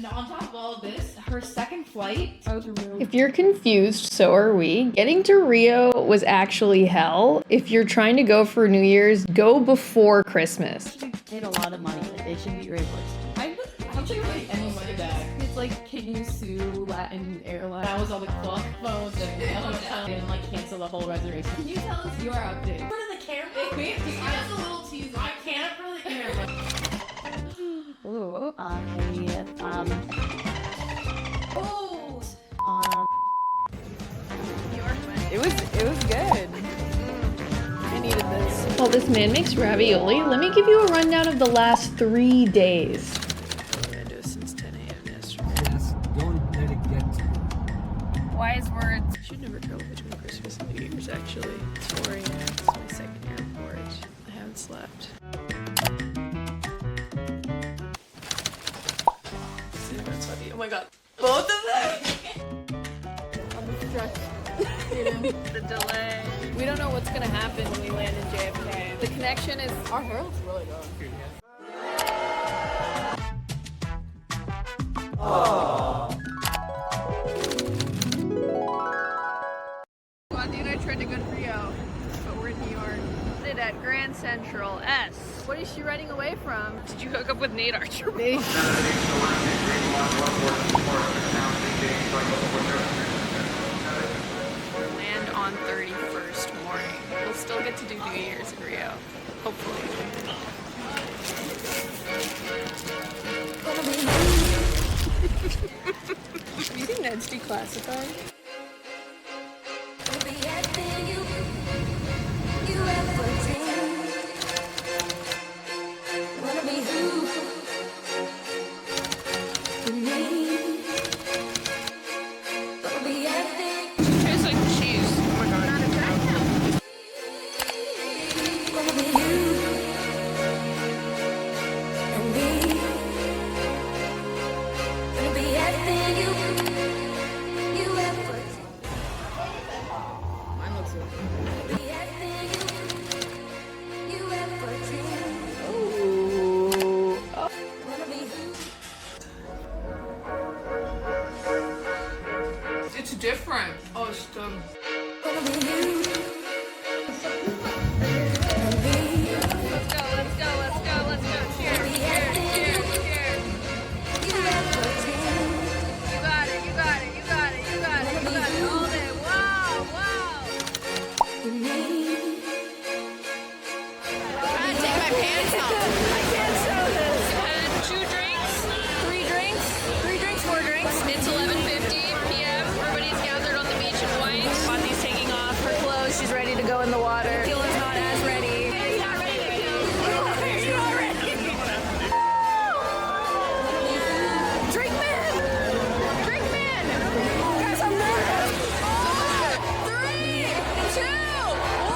And on top of all of this, her second flight, I was removed. If you're confused, so are we. Getting to Rio was actually hell. If you're trying to go for New Year's, go before Christmas. They paid a lot of money. Like, they should be reimbursed. I don't think like any money back. It's like, can you sue Latin Airline? That was all the clock phones and the hotel and like cancel the whole reservation. Can you tell us your update? What are the camera? That's a little teaser. I can't really camera. Ooh. It was good. I needed this. While this man makes ravioli, let me give you a rundown of the last 3 days. Since 10 a.m. yesterday. Just don't let it get to you. Wise words. I should never travel between Christmas and New Year's, actually. It's 4 a.m. It's my second airport. I haven't slept. Oh my god. Both of them? I'm stressed. The delay. We don't know what's gonna happen when we land in JFK. The connection is... Our hair looks really good. Swati and I tried to go to Rio, but we're in New York. Did at Grand Central S. What is she running away from? Did you hook up with Nate Archer? Nate. Land on 31st morning. We'll still get to do New Year's in Rio. Hopefully. Do you think that's declassified? Tastes like cheese. Oh my god. Mine looks good. Ooh. Oh. It's different. Oh, it's good. Let's go. Cheers. You got it. All day. Wow. I'm trying to take my pants off. I can't show this. Had 2 drinks, 3 drinks, 4 drinks. It's 11:50 p.m. Everybody's gathered on the beach in white. Swati's taking off her clothes. She's ready to go in the water. Kila's not as ready. He's not ready to go. You're not ready. Drink man! Guys, I'm nervous. 3, 2, 1.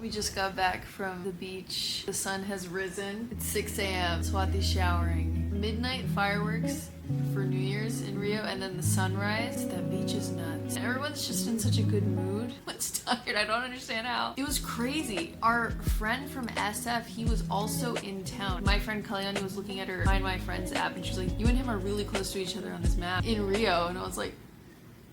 We just got back from the beach. The sun has risen. It's 6 a.m. Swati's showering. Midnight fireworks for New Year's in Rio, and then the sunrise. That beach is nuts. Everyone's just in such a good mood. Everyone's tired. I don't understand how. It was crazy. Our friend from SF, he was also in town. My friend Kalyani was looking at her Find My Friends app, and she's like, you and him are really close to each other on this map in Rio. And I was like,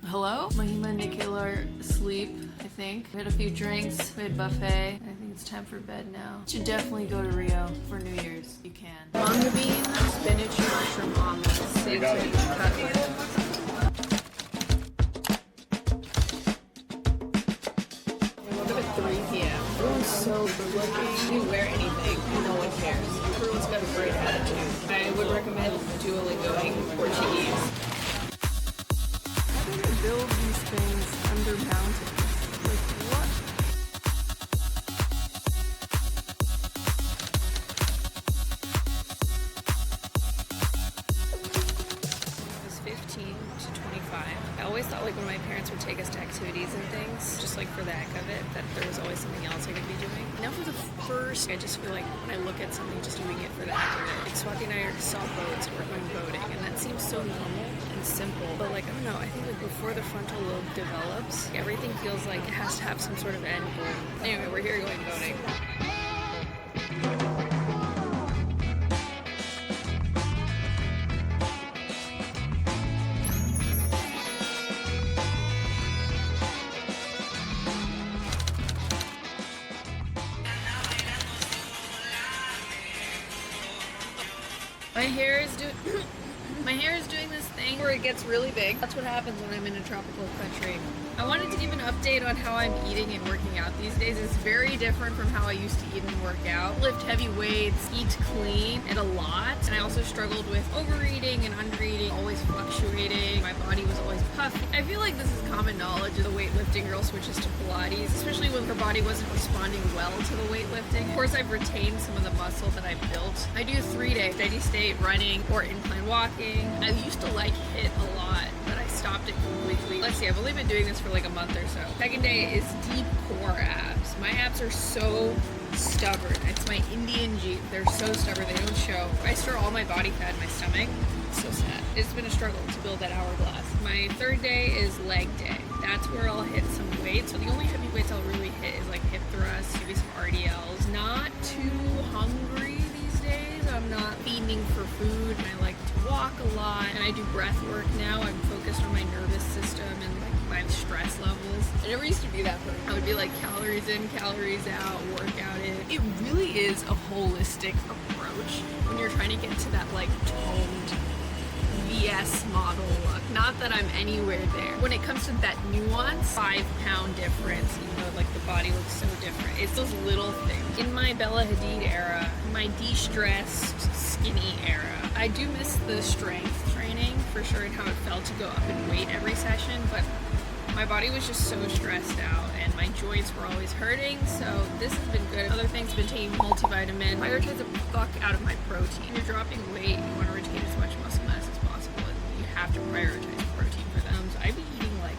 hello? Mahima and Nikhil are asleep, I think. We had a few drinks, we had buffet. I think it's time for bed now. Should definitely go to Rio for New Year's. You can. Manga bean, spinach, mushroom omelet, savory cutlet. Look at 3 p.m. Everyone's so good looking. You wear anything, no one cares. Everyone's got a great attitude. I would recommend Duolingoing Portuguese. How do they build these things under mountains? Like what? I was 15 to 25. I always thought like when my parents would take us to activities and things, just like for the heck of it, that there was always something else I could be doing. Now for the first, I just feel like when I look at something, just doing it for the heck of it. Like Swati and I saw boats, we're going boating, and that seems so normal and simple. But like, I don't know, I think like before the frontal lobe develops, everything feels like it has to have some sort of end goal. Anyway, we're here going boating. My hair is doing this thing where it gets really big. That's what happens when I'm in a tropical country. I wanted to give an update on how I'm eating and working out these days. It's very different from how I used to eat and work out. Lift heavy weights, eat clean, and a lot. And I also struggled with overeating and undereating, always fluctuating. My body was always puffy. I feel like this is common knowledge as a weightlifting girl switches to Pilates, especially when her body wasn't responding well to the weightlifting. Of course, I've retained some of the muscle that I built. I do 3-day steady state running or incline walking. I used to like HIIT a lot, but I stopped it completely. Let's see, I've only been doing this for like a month or so. Second day is deep core abs. My abs are so stubborn. It's my Indian Jeep. They're so stubborn, they don't show. I store all my body fat in my stomach. It's so sad. It's been a struggle to build that hourglass. My third day is leg day. That's where I'll hit some weights. So the only heavy weights I'll really hit is like hip thrusts, maybe some RDLs. Not too hungry these days. I'm not fiending for food, and I like to walk a lot, and I do breath work now. I'm focused on my nervous system and like my stress levels. I never used to be that person. I would be like calories in, calories out, workout in. It really is a holistic approach when you're trying to get to that like toned VS model look. Not that I'm anywhere there. When it comes to that nuance, 5-pound difference, even though like the body looks so different. It's those little things. In my Bella Hadid era, my de-stressed skinny era, I do miss the strength training for sure and how it felt to go up in weight every session, but my body was just so stressed out and my joints were always hurting, so this has been good. Other things, been taking multivitamin. Prioritize the fuck out of my protein. If you're dropping weight, you want to retain as much muscle mass as possible, and you have to prioritize protein for them. So I'd be eating like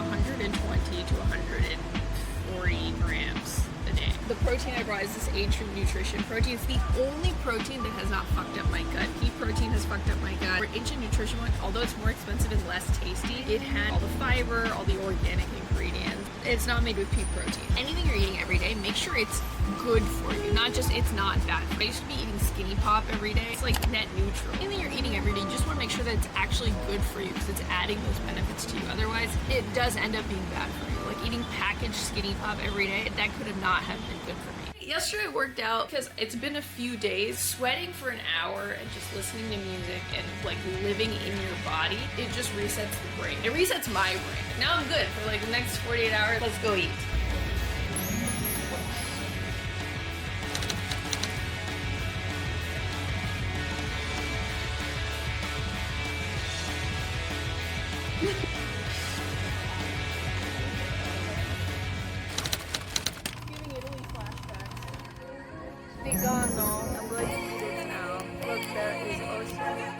120 to 140 grams a day. The protein I brought is this Ancient Nutrition protein. It's the only protein that has not fucked up my gut. Pea protein has fucked up my gut. For Ancient Nutrition one, although it's more expensive and less tasty, it had all the fiber, all the organic ingredients. It's not made with pea protein. Anything you're eating every day, make sure it's good for you, not just it's not bad. I used to be eating Skinny Pop every day. It's like net neutral. Anything you're eating every day, you just want to make sure that it's actually good for you because it's adding those benefits to you. Otherwise, it does end up being bad for you. Like eating packaged Skinny Pop every day, that could have not have been good for me. Yesterday I worked out because it's been a few days. Sweating for an hour and just listening to music and like living in your body, it just resets the brain. It resets my brain. Now I'm good for like the next 48 hours. Let's go eat. Vegano. I'm going to eat it now. Look, there is ocean.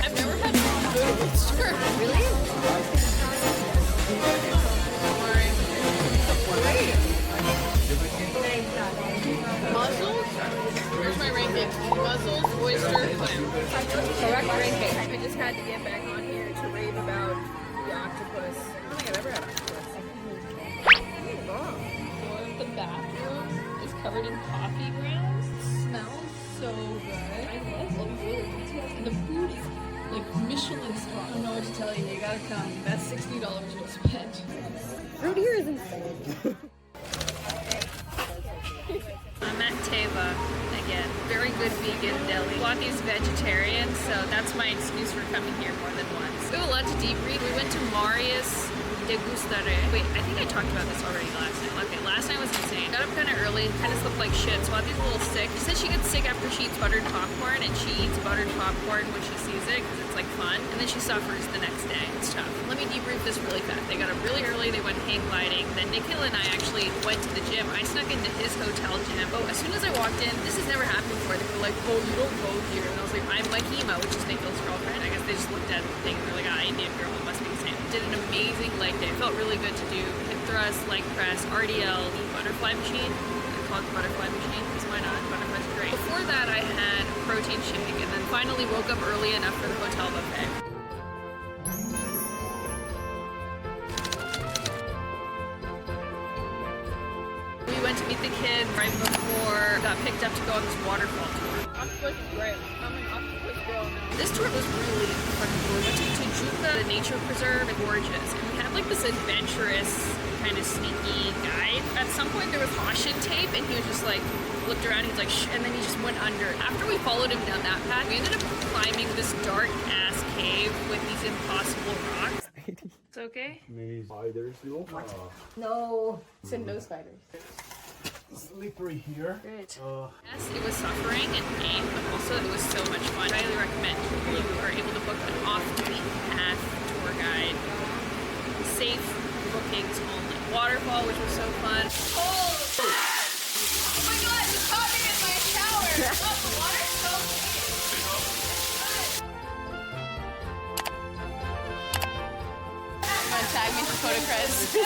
I've never had good oyster. Really? Mussels? Where's my ranking? Mussels, oyster, clam. Correct ranking. I just had to get back on here to rave about the octopus. I don't think I've ever had octopus. The bathroom is covered in coffee grounds. It smells so good. I love all these little details. And the food is like Michelin star. I don't know what to tell you. You gotta come. That's $60 you'll spend. Fruit here is insane. I'm at Teva again. Very good vegan deli. Swathi's vegetarian, so that's my excuse for coming here more than once. We have a lot to debrief. We went to Marius Degustare. Wait, I think I talked about this already last night. Okay, last night was insane. Got up kind of early, kind of slept like shit. Swathi's a little sick. She said she gets sick after she eats buttered popcorn, and she eats buttered popcorn when she sees it because it's like fun. And then she suffers the next day. It's tough. Let me debrief this really fast. They got up really early. They went hang gliding. Then Nikhil and I actually went to the gym. I snuck into his hotel gym. Oh, as soon as I walked in, this has never happened before. They were like, "Oh, you don't go here." And I was like, "I'm Mahima," which is Nikhil's girlfriend. I guess they just looked at the thing and they're like, "Ah, Indian girl, it must be the same." Did an amazing leg day. Felt really good to do hip thrust, leg press, RDL, the butterfly machine. I call it the butterfly machine because why not? Butterfly's great. Before that, I had a protein shake and then finally woke up early enough for the hotel buffet. We went to meet the kid right before got picked up to go on this waterfall tour. Octopus is great. I'm an octopus girl now. This tour was really fucking cool. We went to Tijuca, the nature preserve, and gorgeous. And we had like this adventurous, kind of sneaky guide. At some point there was caution tape and he was just like, looked around, he's like, shh, and then he just went under. After we followed him down that path, we ended up climbing this dark ass cave with these impossible rocks. It's okay? Spiders, No. Said no spiders. slippery here. Great. Yes, it was suffering and pain, but also it was so much fun. I highly recommend if you are able to book an off-the-beaten-path tour guide. Safe bookings only. Waterfall, which was so fun. Oh my god, it's popping in my shower! Oh, the water's so Tag me for photocreds.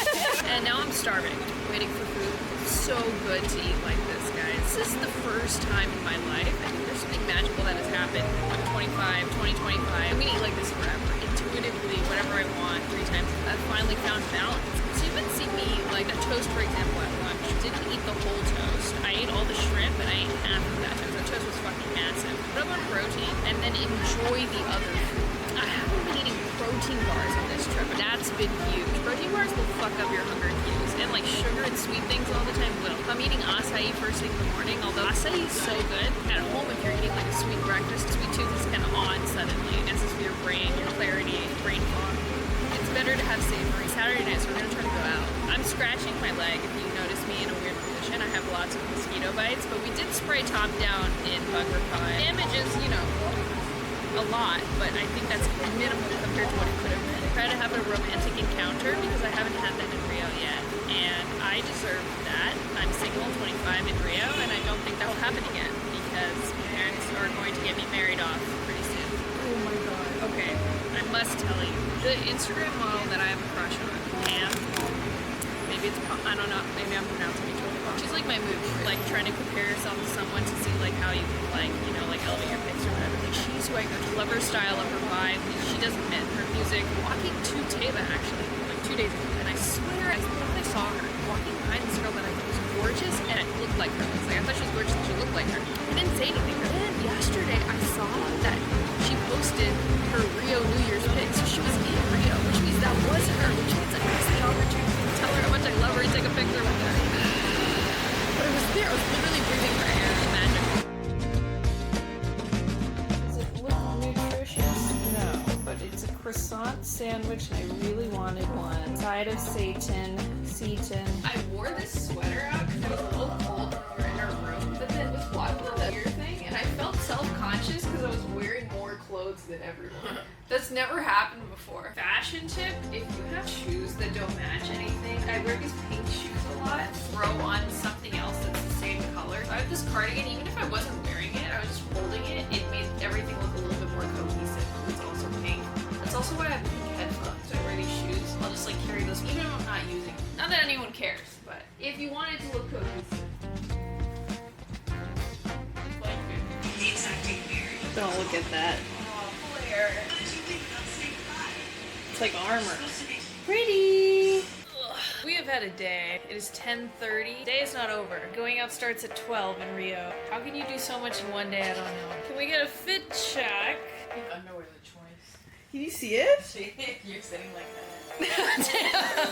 And now I'm starving, waiting for food. It's so good to eat like this, guys. This is the first time in my life. I think there's something magical that has happened. 2025. I'm gonna eat like this forever. Intuitively, whatever I want, 3 times. I've finally found balance. So you've been seeing me eat like a toast, for example, at lunch. Didn't eat the whole toast. I ate all the shrimp and I ate half of that toast. The toast was fucking massive. Put up on protein and then enjoy the other food. I haven't been eating protein bars on this trip. That's been huge. Protein bars will fuck up your hunger cues. And like sugar and sweet things all the time will. I'm eating acai first thing in the morning, although acai is so good. At home, if you're eating like a sweet breakfast, sweet tooth is kind of on suddenly. It messes with your brain, your clarity, brain fog. It's better to have savory. Saturday night, so we're gonna try to go out. I'm scratching my leg if you notice me in a weird position. I have lots of mosquito bites, but we did spray top down in bug repellent. Damage is, you know, a lot, but I think that's minimal compared to what it could have been. Try to have a romantic encounter because I haven't had that in Rio yet, and I deserve that. I'm single, 25 in Rio, and I don't think that will happen again because my parents are going to get me married off pretty soon. Oh my god. Okay, I must tell you, the Instagram model that I have a crush on, Pam, maybe it's, I don't know, maybe I'm pronouncing it totally wrong. She's like my movie, like trying to compare yourself to someone to see like how you can like, you know, like elevate your pics or whatever. Like she's who I go to, love her style, love her vibe. She doesn't admit her music. Walking to Teva actually, like 2 days ago, and I swear I thought I saw her walking behind this girl that I thought was gorgeous and it looked like her. Like I thought she was gorgeous and she looked like her. I didn't say anything. But then yesterday I saw that she posted her Rio New Year's pic. So she was in Rio, which means that wasn't her, which means I missed the opportunity to tell her how much I love her and take a picture with her. But I was there, I was literally breathing her air. It was magical. Does it look nutritious? No, but it's a croissant sandwich and I really wanted one. Side of Satan. I wore this sweater out because it was a little cold when we were in our room, but then was walking on the ear thing and I felt self-conscious because I was wearing more clothes than everyone. That's never happened before. Fashion tip, if you have shoes that don't match anything, I wear these pink shoes a lot, throw on something else that's the same color. So I have this cardigan, even if I wasn't wearing it, I was just holding it, it made everything look a little bit more cohesive. That's all. also why I have pink headphones. So I wear these shoes. I'll just like carry those even if I'm not using them. Not that anyone cares, but if you wanted to look cohesive. Don't look at that. Oh, Blair. It's like armor. Pretty. Ugh. We have had a day. It is 10:30. Day is not over. Going out starts at 12 in Rio. How can you do so much in one day? I don't know. Can we get a fit check? I think underwear the choice. Can you see it? You're sitting like that. Damn.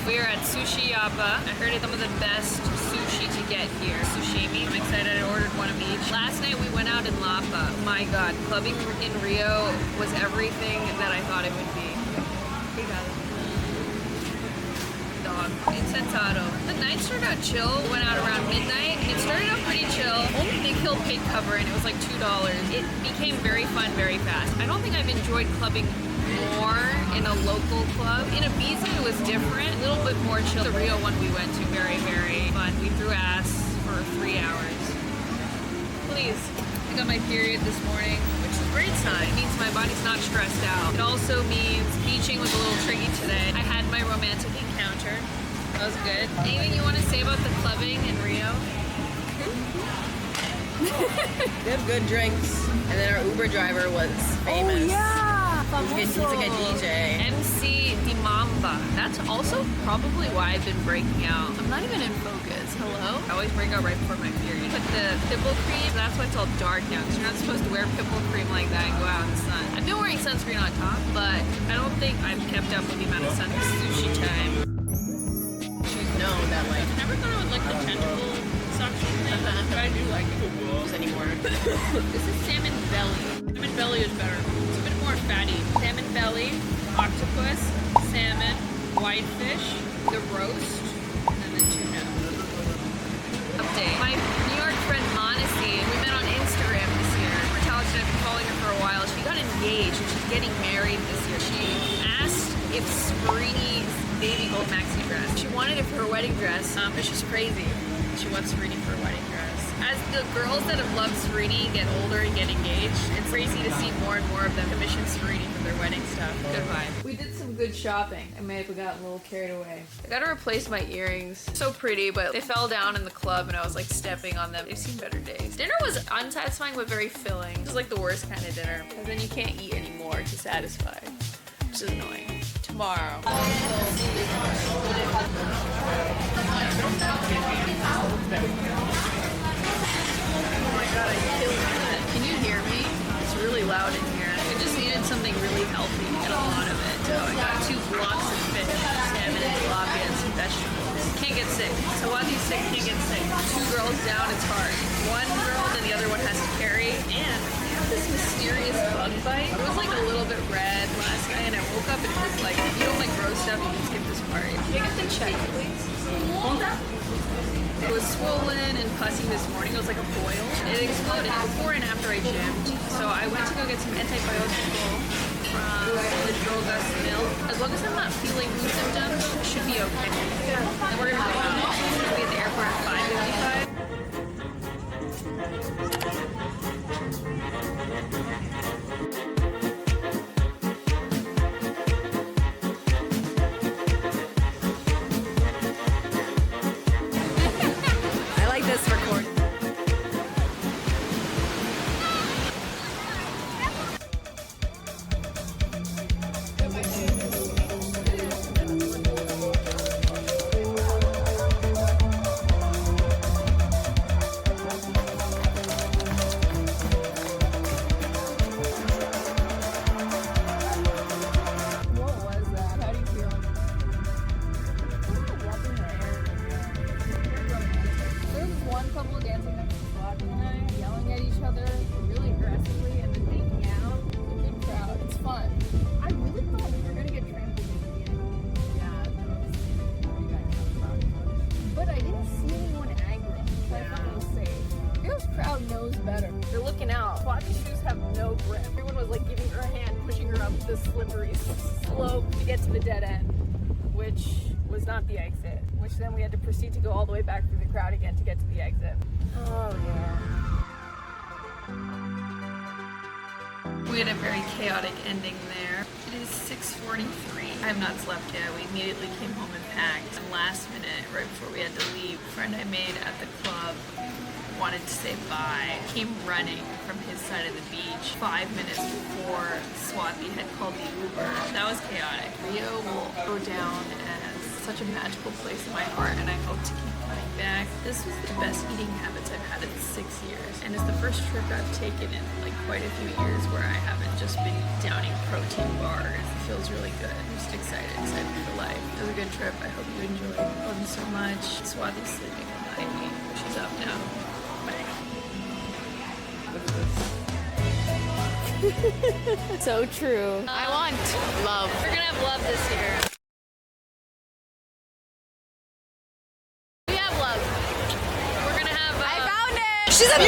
We are at Sushi Yappa. I heard it's some of the best sushi to get here. Sushimi. I'm excited. I ordered one of each. Last night we went out in Lapa. My God, clubbing in Rio was everything that I thought it would be. Hey guys. Dog. Incentado. The night started out chill. Went out around midnight. It started out pretty chill. Only Nick Hill paid cover and it was like $2. It became very fun very fast. I don't think I've enjoyed clubbing more in a local club. In Ibiza it was different, a little bit more chill. The Rio one we went to, very, very fun. We threw ass for 3 hours. Please. I got my period this morning, which is a great sign. It means my body's not stressed out. It also means beaching was a little tricky today. I had my romantic encounter. That was good. Anything you want to say about the clubbing in Rio? They have good drinks. And then our Uber driver was famous. Oh yeah! He's like a DJ. MC Di Mamba. That's also probably why I've been breaking out. I'm not even in focus. Hello? I always break out right before my period. But the pimple cream, that's why it's all dark now. Because you're not supposed to wear pimple cream like that and go out in the sun. I've been wearing sunscreen on top, but I don't think I've kept up with the amount of sun. Sushi time. She's known that like I never thought I would like the tentacle suction thing, but I do like it. anymore. This is salmon belly. Salmon belly is better. It's a bit more fatty. Salmon belly, octopus, salmon, whitefish, the roast, and then the tuna. Update. My New York friend Monacy, we met on Instagram this year. I've been following her for a while. She got engaged and she's getting married this year. She asked if Sereni's baby gold maxi dress. She wanted it for her wedding dress, but she's crazy. She wants Serini for her wedding dress. As the girls that have loved Serini get older and get engaged, it's crazy to see more and more of them commission Serini for their wedding stuff. Good vibe. We did some good shopping. I may have gotten a little carried away. I gotta replace my earrings. So pretty, but they fell down in the club and I was like stepping on them. They've seen better days. Dinner was unsatisfying but very filling. This is like the worst kind of dinner because then you can't eat anymore to satisfy, which is annoying. Tomorrow. Can you hear me? It's really loud in here. I just needed something really healthy and a lot of it. So I got 2 blocks of fish, salmon and tilapia, and some vegetables. Can't get sick. So while he's sick, can't get sick. 2 girls down, it's hard. One girl, then the other one has to carry. And I have this mysterious bug bite. It was like a little bit red last night, and I woke up and it was like, if you don't like gross stuff, you can skip this part. Can I get the check, please? It was swollen and pussy this morning. It was like a boil. It exploded before and after I gymmed. So I went to go get some antibiotical from the Drogas milk. As long as I'm not feeling food symptoms, it should be okay. And we're gonna go out. We'll be at the airport at 5:55. This record. out. Swati's shoes have no grip. Everyone was like giving her a hand, pushing her up the slippery slope to get to the dead end, which was not the exit, which then we had to proceed to go all the way back through the crowd again to get to the exit. Oh yeah. We had a very chaotic ending there. It is 6:43. I have not slept yet. We immediately came home and packed. And last minute, right before we had to leave, a friend I made at the club wanted to say bye. Came running from his side of the beach 5 minutes before Swati had called the Uber. That was chaotic. Rio will go down as such a magical place in my heart, and I hope to keep coming back. This was the best eating habits I've had in 6 years, and it's the first trip I've taken in like quite a few years where I haven't just been downing protein bars. It feels really good. I'm just excited for life. It was a good trip. I hope you enjoyed. Love you so much. Swati's sleeping behind me. She's up now. Bye. So true. I want love. We're gonna have love this year. We have love. We're gonna have. I found it. She's a